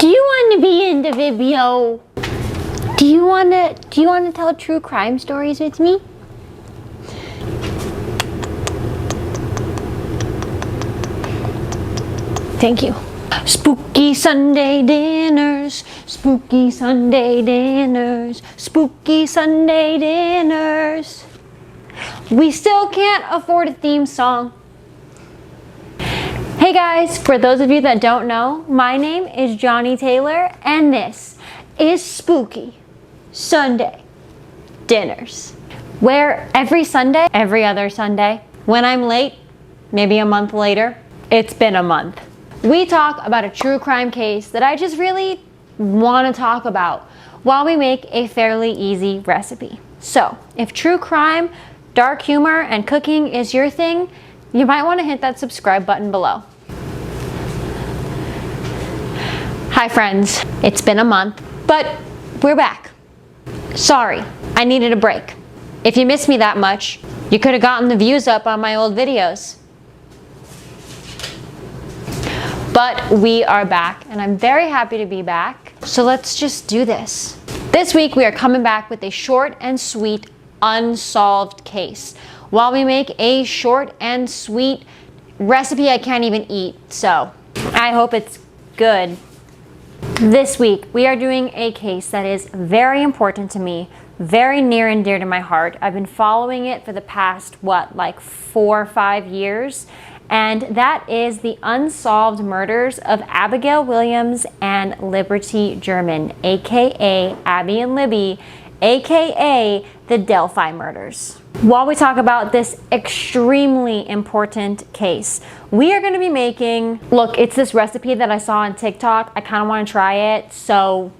Do you want to be in the video? Do you want to tell true crime stories with me? Thank you. Spooky Sunday dinners, spooky Sunday dinners, spooky Sunday dinners. We still can't afford a theme song. Hey guys, for those of you that don't know, my name is Johnny Taylor and this is Spooky Sunday Dinners, where every Sunday, every other Sunday, when I'm late, maybe a month later, it's been a month, we talk about a true crime case that I just really want to talk about while we make a fairly easy recipe. So, if true crime, dark humor, and cooking is your thing, you might want to hit that subscribe button below. Hi friends, it's been a month, but we're back. Sorry, I needed a break. If you missed me that much, you could have gotten the views up on my old videos. But we are back, and I'm very happy to be back. So let's just do this. This week we are coming back with a short and sweet unsolved case, while we make a short and sweet recipe I can't even eat, so I hope it's good. This week we are doing a case that is very important to me, very near and dear to my heart. I've been following it for the past, like 4 or 5 years, and that is the unsolved murders of Abigail Williams and Liberty German, aka Abby and Libby, aka the Delphi murders. While we talk about this extremely important case, we are going to be making, look, it's this recipe that I saw on TikTok. I kind of want to try it, so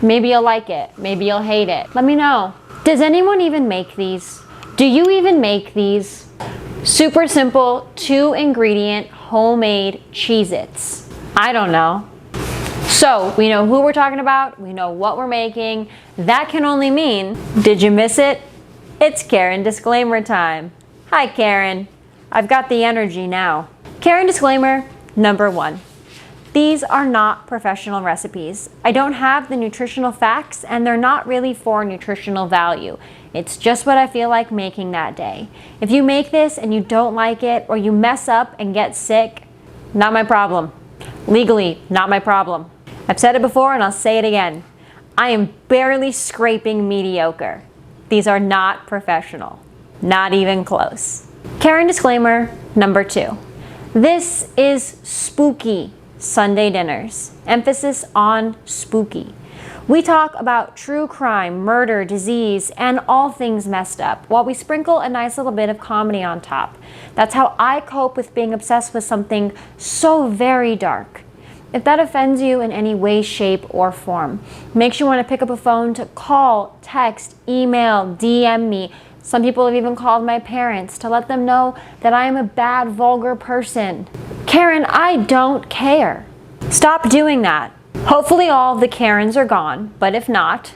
maybe you'll like it, maybe you'll hate it. Let me know. Does anyone even make these? Do you even make these? Super simple, 2-ingredient, homemade Cheez-Its. I don't know. So, we know who we're talking about, we know what we're making. That can only mean, did you miss it? It's Karen disclaimer time. Hi Karen, I've got the energy now. Karen disclaimer number 1. These are not professional recipes. I don't have the nutritional facts and they're not really for nutritional value. It's just what I feel like making that day. If you make this and you don't like it or you mess up and get sick, not my problem. Legally, not my problem. I've said it before and I'll say it again. I am barely scraping mediocre. These are not professional. Not even close. Karen disclaimer number 2. This is spooky Sunday dinners. Emphasis on spooky. We talk about true crime, murder, disease, and all things messed up, while we sprinkle a nice little bit of comedy on top. That's how I cope with being obsessed with something so very dark. If that offends you in any way, shape, or form, makes you want to pick up a phone to call, text, email, DM me. Some people have even called my parents to let them know that I am a bad, vulgar person. Karen, I don't care. Stop doing that. Hopefully all of the Karens are gone, but if not,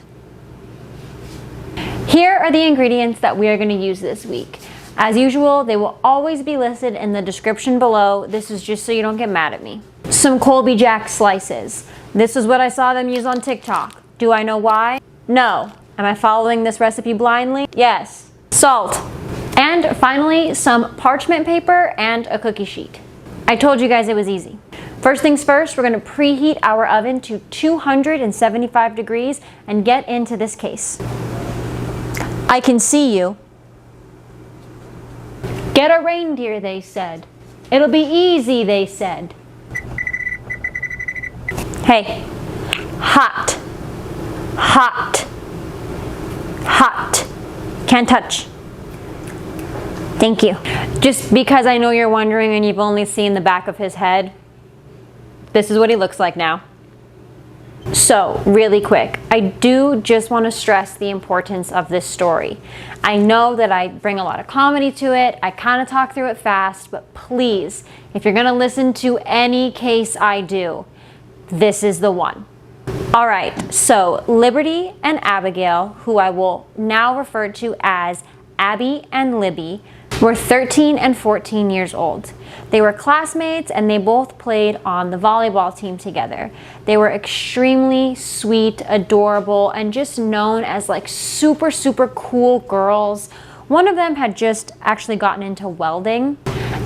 here are the ingredients that we are going to use this week. As usual, they will always be listed in the description below. This is just so you don't get mad at me. Some Colby Jack slices. This is what I saw them use on TikTok. Do I know why? No. Am I following this recipe blindly? Yes. Salt. And finally, some parchment paper and a cookie sheet. I told you guys it was easy. First things first, we're going to preheat our oven to 275 degrees and get into this case. I can see you. Get a reindeer, they said. It'll be easy, they said. Hey, hot, hot, hot. Can't touch. Thank you. Just because I know you're wondering and you've only seen the back of his head, this is what he looks like now. So, really quick, I do just want to stress the importance of this story. I know that I bring a lot of comedy to it, I kind of talk through it fast, but please, if you're going to listen to any case I do, this is the one. Alright, so Liberty and Abigail, who I will now refer to as Abby and Libby, were 13 and 14 years old. They were classmates and they both played on the volleyball team together. They were extremely sweet, adorable, and just known as like super, super cool girls. One of them had just actually gotten into welding,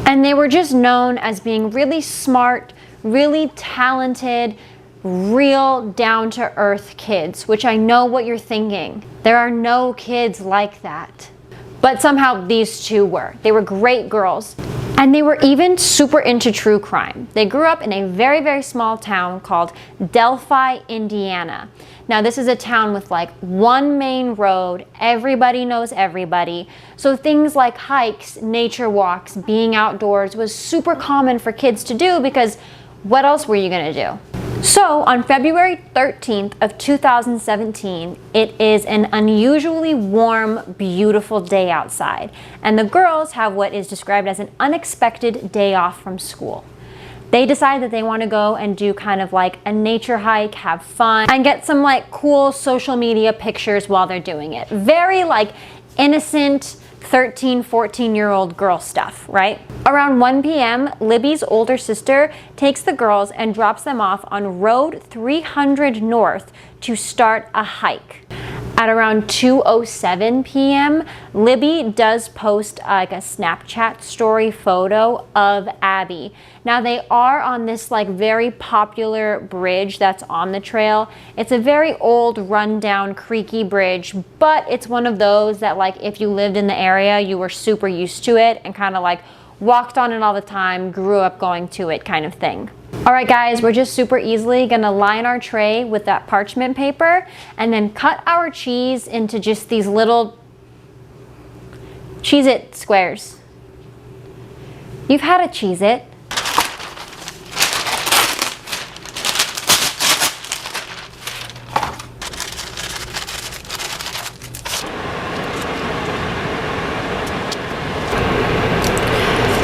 and they were just known as being really smart, really talented, real down-to-earth kids, which I know what you're thinking. There are no kids like that. But somehow these two were. They were great girls. And they were even super into true crime. They grew up in a very, very small town called Delphi, Indiana. Now this is a town with like one main road. Everybody knows everybody. So things like hikes, nature walks, being outdoors was super common for kids to do, because what else were you gonna do? So on February 13th of 2017, it is an unusually warm, beautiful day outside, and the girls have what is described as an unexpected day off from school. They decide that they want to go and do kind of like a nature hike, have fun, and get some like cool social media pictures while they're doing it. Very like innocent 13, 14-year-old girl stuff, right? Around 1 p.m., Libby's older sister takes the girls and drops them off on Road 300 North to start a hike. At around 2:07 p.m., Libby does post like a Snapchat story photo of Abby. Now they are on this like very popular bridge that's on the trail. It's a very old, rundown, creaky bridge, but it's one of those that like if you lived in the area, you were super used to it and kind of like walked on it all the time, grew up going to it kind of thing. All right guys, we're just super easily gonna line our tray with that parchment paper and then cut our cheese into just these little Cheez-It squares. You've had a Cheez-It.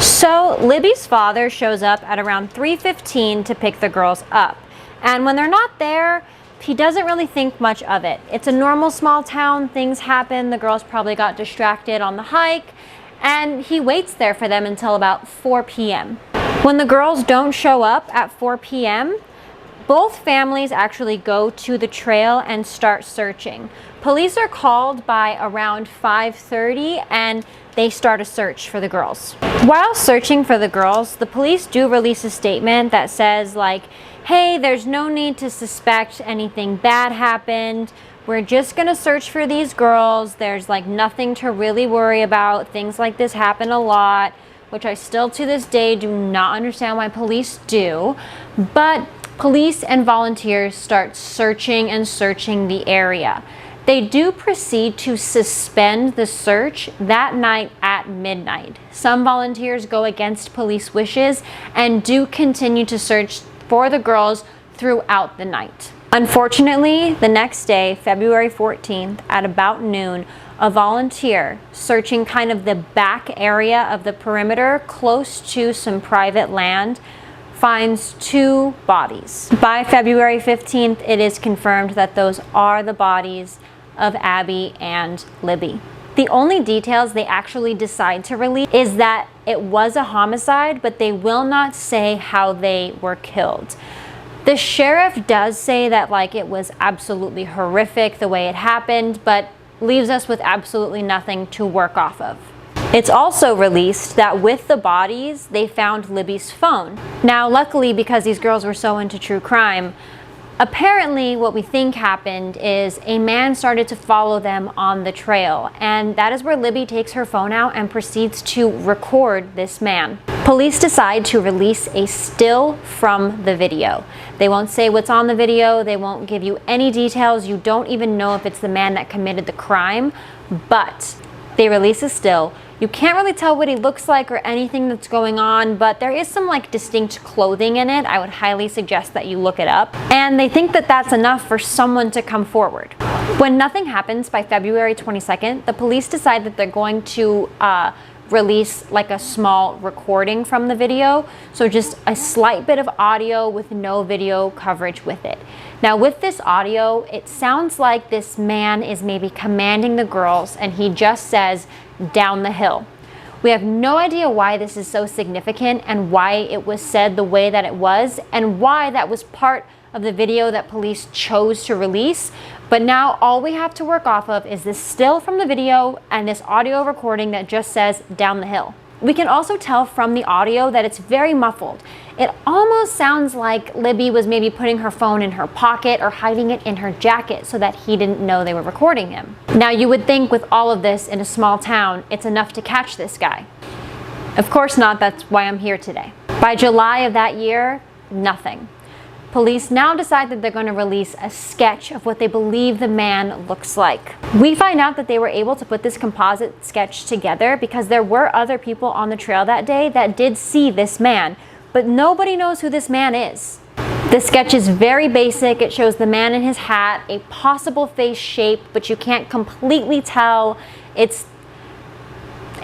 So Libby's father shows up at around 3:15 to pick the girls up. And when they're not there, he doesn't really think much of it. It's a normal small town, things happen, the girls probably got distracted on the hike, and he waits there for them until about 4 p.m. When the girls don't show up at 4 p.m., both families actually go to the trail and start searching. Police are called by around 5:30 and they start a search for the girls. While searching for the girls, the police do release a statement that says like, hey, there's no need to suspect anything bad happened. We're just gonna search for these girls. There's like nothing to really worry about. Things like this happen a lot, which I still to this day do not understand why police do. But police and volunteers start searching and searching the area. They do proceed to suspend the search that night at midnight. Some volunteers go against police wishes and do continue to search for the girls throughout the night. Unfortunately, the next day, February 14th, at about noon, a volunteer searching kind of the back area of the perimeter close to some private land finds 2 bodies. By February 15th, it is confirmed that those are the bodies of Abby and Libby. The only details they actually decide to release is that it was a homicide, but they will not say how they were killed. The sheriff does say that like it was absolutely horrific the way it happened, but leaves us with absolutely nothing to work off of. It's also released that with the bodies, they found Libby's phone. Now, luckily, because these girls were so into true crime, apparently what we think happened is a man started to follow them on the trail, and that is where Libby takes her phone out and proceeds to record this man. Police decide to release a still from the video. They won't say what's on the video, they won't give you any details, you don't even know if it's the man that committed the crime, but they release a still. You can't really tell what he looks like or anything that's going on, but there is some like distinct clothing in it. I would highly suggest that you look it up. And they think that that's enough for someone to come forward. When nothing happens by February 22nd, the police decide that they're going to release like a small recording from the video. So just a slight bit of audio with no video coverage with it. Now with this audio, it sounds like this man is maybe commanding the girls and he just says, down the hill. We have no idea why this is so significant and why it was said the way that it was and why that was part of the video that police chose to release. But now all we have to work off of is this still from the video and this audio recording that just says "down the hill." We can also tell from the audio that it's very muffled. It almost sounds like Libby was maybe putting her phone in her pocket or hiding it in her jacket so that he didn't know they were recording him. Now you would think with all of this in a small town, it's enough to catch this guy. Of course not, that's why I'm here today. By July of that year, nothing. Police now decide that they're going to release a sketch of what they believe the man looks like. We find out that they were able to put this composite sketch together because there were other people on the trail that day that did see this man, but nobody knows who this man is. The sketch is very basic. It shows the man in his hat, a possible face shape, but you can't completely tell.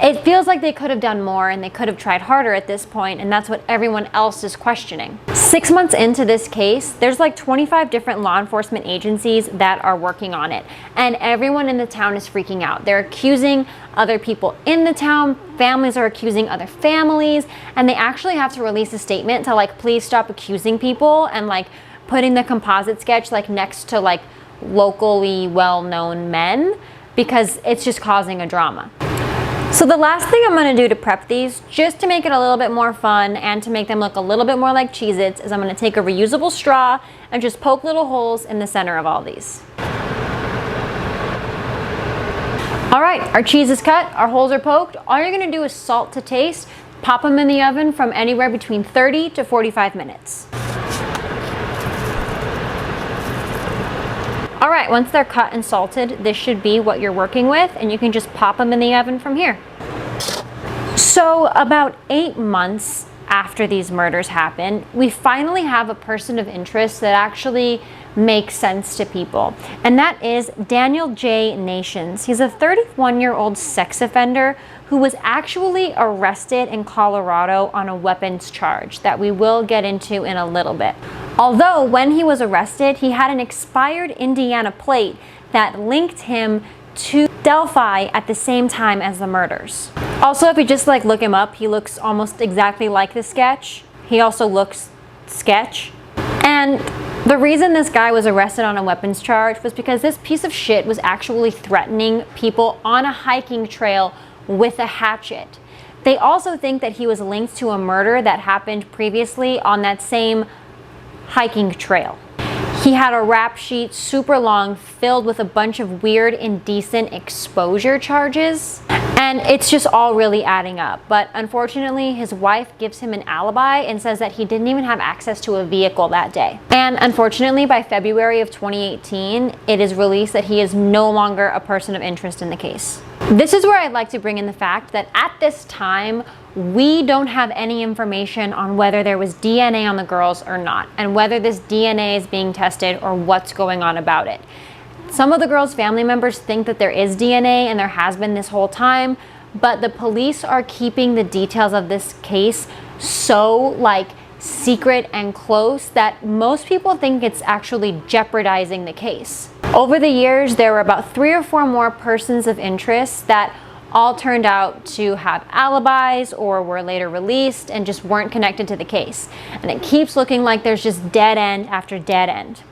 It feels like they could have done more and they could have tried harder at this point, and that's what everyone else is questioning. 6 months into this case, there's like 25 different law enforcement agencies that are working on it, and everyone in the town is freaking out. They're accusing other people in the town, families are accusing other families, and they actually have to release a statement to like, please stop accusing people, and like putting the composite sketch like next to like locally well-known men, because it's just causing a drama. So the last thing I'm going to do to prep these, just to make it a little bit more fun and to make them look a little bit more like Cheez-Its, is I'm going to take a reusable straw and just poke little holes in the center of all these. All right, our cheese is cut, our holes are poked. All you're going to do is salt to taste, pop them in the oven from anywhere between 30 to 45 minutes. All right, once they're cut and salted, this should be what you're working with, and you can just pop them in the oven from here. So about 8 months after these murders happen, we finally have a person of interest that actually makes sense to people, and that is Daniel J. Nations. He's a 31-year-old sex offender who was actually arrested in Colorado on a weapons charge that we will get into in a little bit. Although when he was arrested, he had an expired Indiana plate that linked him to Delphi at the same time as the murders. Also, if you just like look him up, he looks almost exactly like the sketch. He also looks sketch. And the reason this guy was arrested on a weapons charge was because this piece of shit was actually threatening people on a hiking trail with a hatchet. They also think that he was linked to a murder that happened previously on that same hiking trail. He had a rap sheet super long filled with a bunch of weird indecent exposure charges, and it's just all really adding up. But unfortunately, his wife gives him an alibi and says that he didn't even have access to a vehicle that day. And unfortunately, by February of 2018, it is released that he is no longer a person of interest in the case. This is where I'd like to bring in the fact that at this time, we don't have any information on whether there was DNA on the girls or not, and whether this DNA is being tested or what's going on about it. Some of the girls' family members think that there is DNA and there has been this whole time, but the police are keeping the details of this case so like secret and close that most people think it's actually jeopardizing the case. Over the years, there were about 3 or 4 more persons of interest that all turned out to have alibis or were later released and just weren't connected to the case. And it keeps looking like there's just dead end after dead end.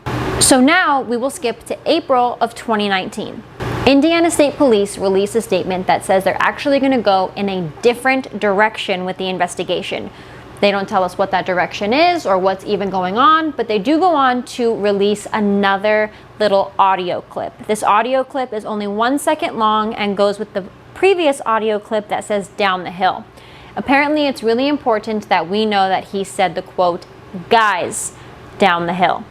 So now we will skip to April of 2019. Indiana State Police released a statement that says they're actually going to go in a different direction with the investigation. They don't tell us what that direction is or what's even going on, but they do go on to release another little audio clip. This audio clip is only 1 second long and goes with the previous audio clip that says "down the hill." Apparently, it's really important that we know that he said the quote, "guys, down the hill."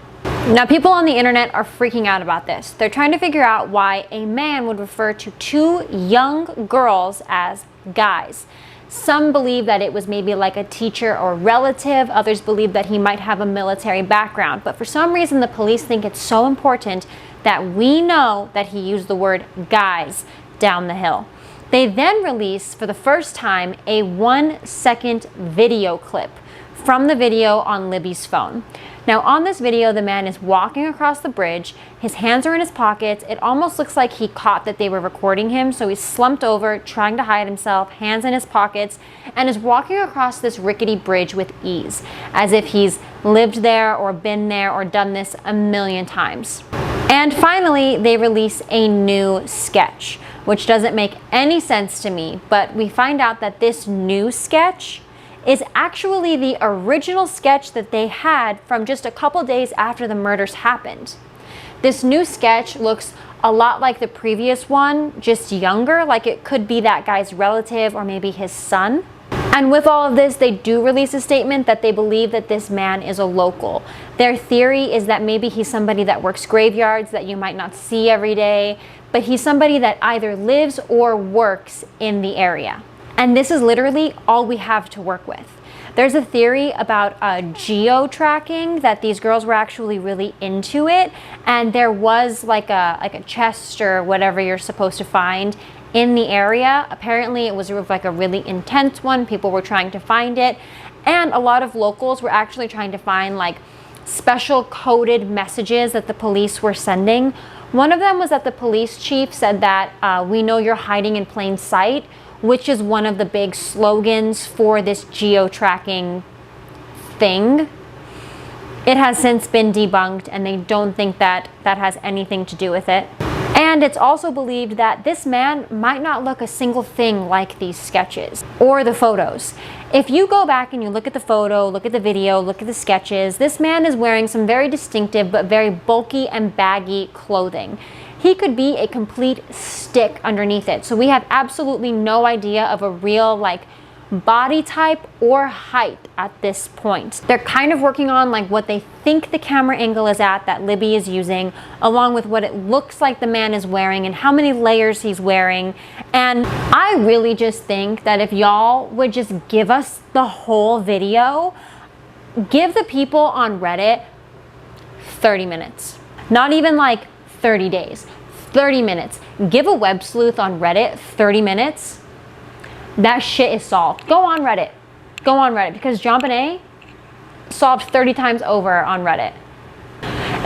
Now, people on the internet are freaking out about this. They're trying to figure out why a man would refer to 2 young girls as guys. Some believe that it was maybe like a teacher or relative. Others believe that he might have a military background. But for some reason, the police think it's so important that we know that he used the word "guys" down the hill. They then release, for the first time, a 1 second video clip from the video on Libby's phone. Now on this video, the man is walking across the bridge. His hands are in his pockets. It almost looks like he caught that they were recording him, so he's slumped over, trying to hide himself, hands in his pockets, and is walking across this rickety bridge with ease, as if he's lived there or been there or done this a million times. And finally, they release a new sketch, which doesn't make any sense to me, but we find out that this new sketch is actually the original sketch that they had from just a couple days after the murders happened. This new sketch looks a lot like the previous one, just younger, like it could be that guy's relative or maybe his son. And with all of this, they do release a statement that they believe that this man is a local. Their theory is that maybe he's somebody that works graveyards that you might not see every day, but he's somebody that either lives or works in the area. And this is literally all we have to work with. There's a theory about geo-tracking, that these girls were actually really into it, and there was like a chest or whatever you're supposed to find in the area. Apparently it was like a really intense one. People were trying to find it, and a lot of locals were actually trying to find like special coded messages that the police were sending. One of them was that the police chief said that we know you're hiding in plain sight, which is one of the big slogans for this geo-tracking thing. It has since been debunked, and they don't think that that has anything to do with it. And it's also believed that this man might not look a single thing like these sketches or the photos. If you go back and you look at the photo, look at the video, look at the sketches, this man is wearing some very distinctive but very bulky and baggy clothing. He could be a complete stick underneath it. So we have absolutely no idea of a real body type or height at this point. They're kind of working on what they think the camera angle is at that Libby is using, along with what it looks like the man is wearing and how many layers he's wearing. And I really just think that if y'all would just give us the whole video, give the people on Reddit 30 minutes. Not even 30 days, 30 minutes. Give a web sleuth on Reddit 30 minutes. That shit is solved. Go on Reddit. Go on Reddit, because JonBenet solved 30 times over on Reddit.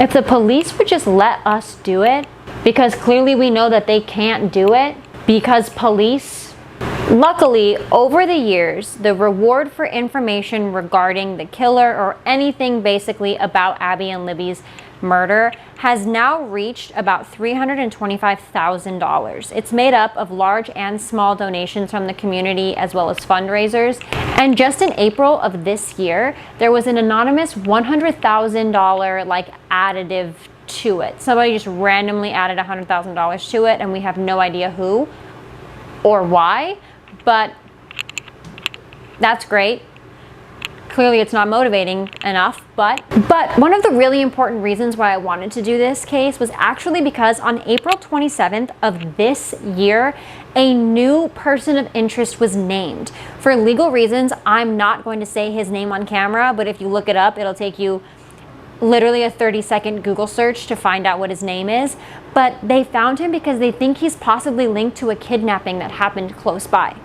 If the police would just let us do it, because clearly we know that they can't do it, because police, luckily over the years, the reward for information regarding the killer or anything basically about Abby and Libby's murder has now reached about $325,000. It's made up of large and small donations from the community as well as fundraisers. And just in April of this year, there was an anonymous $100,000 additive to it. Somebody just randomly added $100,000 to it, and we have no idea who or why, but that's great. Clearly it's not motivating enough, but one of the really important reasons why I wanted to do this case was actually because on April 27th of this year, a new person of interest was named. For legal reasons, I'm not going to say his name on camera, but if you look it up, it'll take you literally a 30-second Google search to find out what his name is. But they found him because they think he's possibly linked to a kidnapping that happened close by.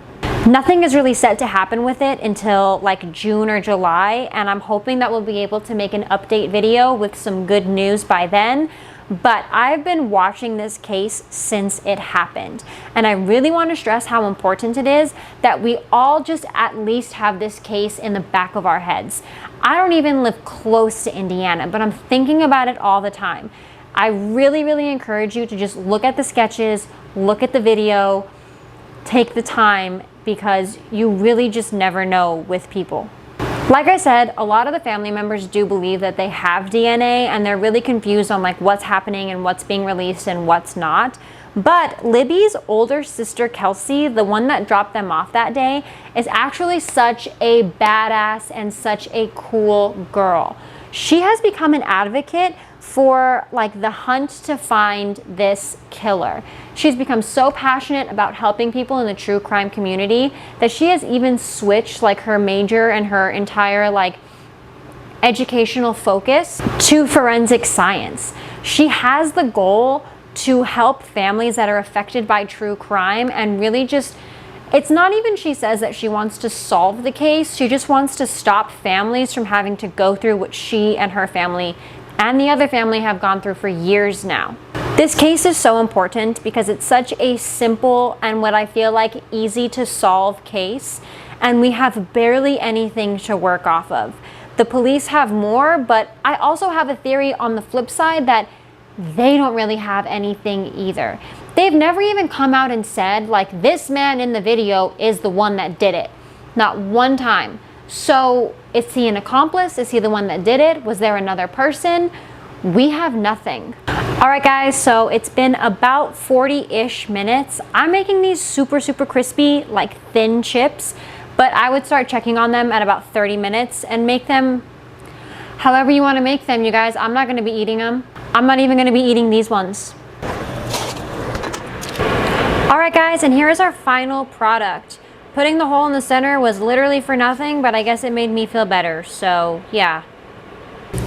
Nothing is really set to happen with it until June or July, and I'm hoping that we'll be able to make an update video with some good news by then. But I've been watching this case since it happened, and I really want to stress how important it is that we all just at least have this case in the back of our heads. I don't even live close to Indiana, but I'm thinking about it all the time. I really, really encourage you to just look at the sketches, look at the video, take the time, because you really just never know with people. Like I said, a lot of the family members do believe that they have DNA, and they're really confused on what's happening and what's being released and what's not. But Libby's older sister, Kelsey, the one that dropped them off that day, is actually such a badass and such a cool girl. She has become an advocate for the hunt to find this killer. She's become so passionate about helping people in the true crime community that she has even switched her major and her entire educational focus to forensic science. She has the goal to help families that are affected by true crime and really just It's not even she says that she wants to solve the case. She just wants to stop families from having to go through what she and her family and the other family have gone through for years now. This case is so important because it's such a simple and what I feel like easy to solve case, and we have barely anything to work off of. The police have more, but I also have a theory on the flip side that they don't really have anything either. They've never even come out and said, like, this man in the video is the one that did it. Not one time. So is he an accomplice? Is he the one that did it? Was there another person? We have nothing. All right, guys, so it's been about 40-ish minutes. I'm making these super, super crispy, like thin chips, but I would start checking on them at about 30 minutes and make them however you want to make them, you guys. I'm not going to be eating them. I'm not even going to be eating these ones. All right, guys, and here is our final product. Putting the hole in the center was literally for nothing, but I guess it made me feel better, so yeah.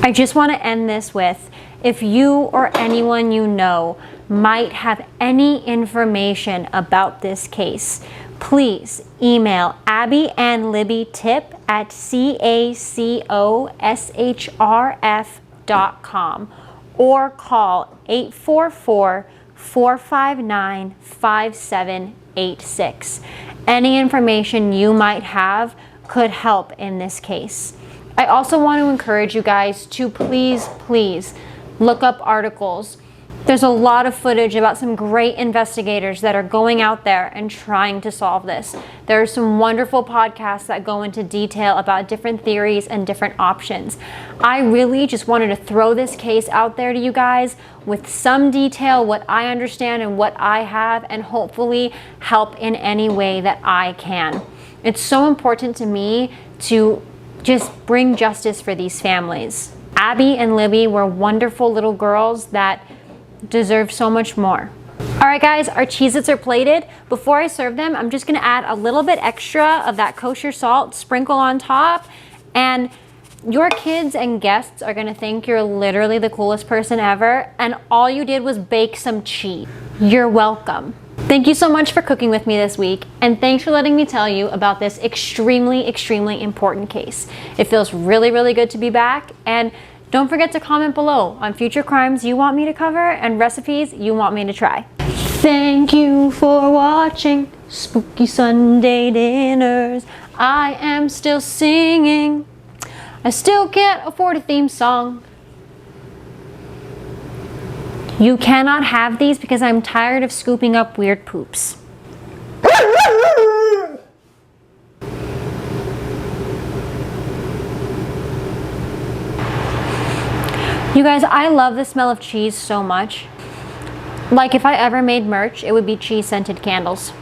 I just want to end this with, if you or anyone you know might have any information about this case, please email abbyandlibbytip@cacoshrf.com or call 844-459-5786. Any information you might have could help in this case. I also want to encourage you guys to please look up articles. There's a lot of footage about some great investigators that are going out there and trying to solve this. There are some wonderful podcasts that go into detail about different theories and different options. I really just wanted to throw this case out there to you guys with some detail, what I understand and what I have, and hopefully help in any way that I can. It's so important to me to just bring justice for these families. Abby and Libby were wonderful little girls that deserve so much more. All right, guys, our Cheez-Its are plated. Before I serve them, I'm just gonna add a little bit extra of that kosher salt, sprinkle on top, and your kids and guests are gonna think you're literally the coolest person ever, and all you did was bake some cheese. You're welcome. Thank you so much for cooking with me this week, and thanks for letting me tell you about this extremely, extremely important case. It feels really, really good to be back, and don't forget to comment below on future crimes you want me to cover and recipes you want me to try. Thank you for watching Spooky Sunday Dinners. I am still singing. I still can't afford a theme song. You cannot have these because I'm tired of scooping up weird poops. You guys, I love the smell of cheese so much. Like, if I ever made merch, it would be cheese-scented candles.